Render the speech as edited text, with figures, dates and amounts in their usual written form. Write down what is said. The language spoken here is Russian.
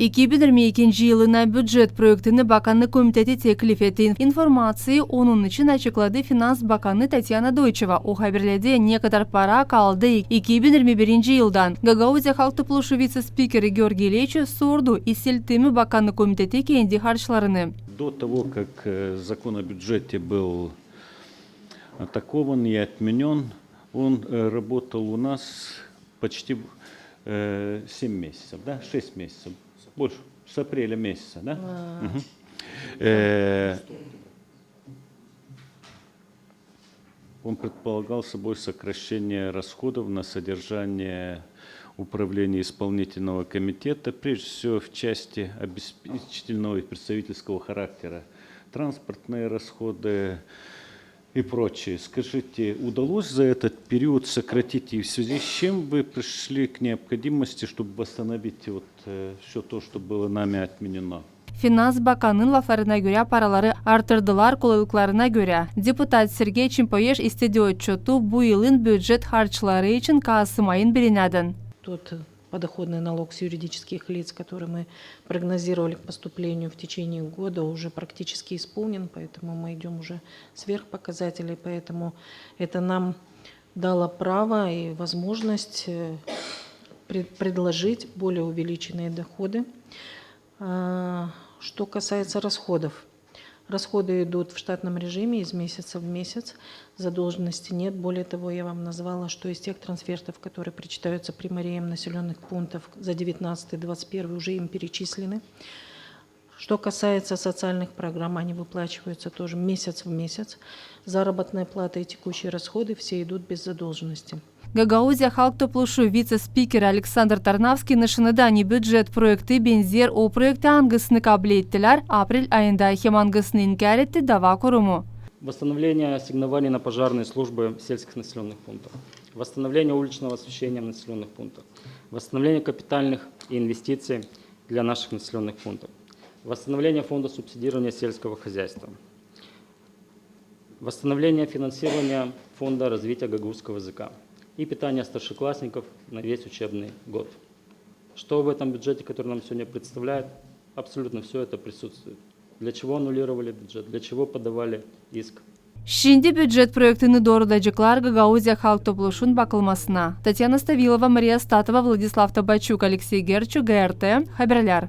2022 yılına bюджет проектini Bakanlık Komiteti teklif etti. İnformasyayı onun için açıkladı Finans Bakanı Tatyana Doycheva. O haberledi ne kadar para kaldı 2021 yıldan. Гагаузия Halk Topluluğu вице-спикері Георгий Лечев sordu İstiltimi Bakanlık Komiteti kendi harçlarını. До того, как закон о бюджете был атакован и отменен, он работал у нас почти 7 месяцев, да? 6 месяцев, больше, с апреля месяца, да? Угу. Он предполагал собой сокращение расходов на содержание управления исполнительного комитета, прежде всего в части обеспечительного и представительского характера, транспортные расходы и прочее. Скажите, удалось за этот период сократить, и в связи с чем вы пришли к необходимости, чтобы восстановить все то, что было nami отменено? Finans Bakanı'nın laflarına göre paraları artırdılar kolaylıklarına göre. Deputat Sergey Chimpoyesh istediği отчету bu yılın bюджет harçları için Kasım ayın birineden. Тот подоходный налог с юридических лиц, который мы прогнозировали к поступлению в течение года, уже практически исполнен, поэтому мы идем уже сверх показателей, поэтому это нам дало право и возможность предложить более увеличенные доходы. Что касается расходов. Расходы идут в штатном режиме из месяца в месяц, задолженности нет. Более того, я вам назвала, что из тех трансфертов, которые причитаются примариям населенных пунктов за 19-21, уже им перечислены. Что касается социальных программ, они выплачиваются тоже месяц в месяц. Заработная плата и текущие расходы все идут без задолженности. Гагаузия Halk Topluluğu vice-spikeri Alexander Tarnavski nişanıdani bюджет projekti benzer o projekti hangisini kabul ettiler? April ayında hem hangisini inkar etti dava kurumu. Восстановление ассигнований на пожарные службы сельских населенных пунктов, восстановление уличного освещения в населенных пунктах, восстановление капитальных и инвестиций для наших населенных пунктов, восстановление фонда субсидирования сельского хозяйства, восстановление финансирования фонда развития гагаузского языка и питание старшеклассников на весь учебный год. Что в этом бюджете, который нам сегодня представляют, абсолютно все это присутствует. Для чего аннулировали бюджет, для чего подавали иск. Şimdi bюджет projektini doğrulacaklar Гагаузия Halk Topluluğu'nun bakılmasına. Tatyana Stavilova, Maria Statova, Vladislav Tabachuk, Alexey Gerchu, GRT Haberler.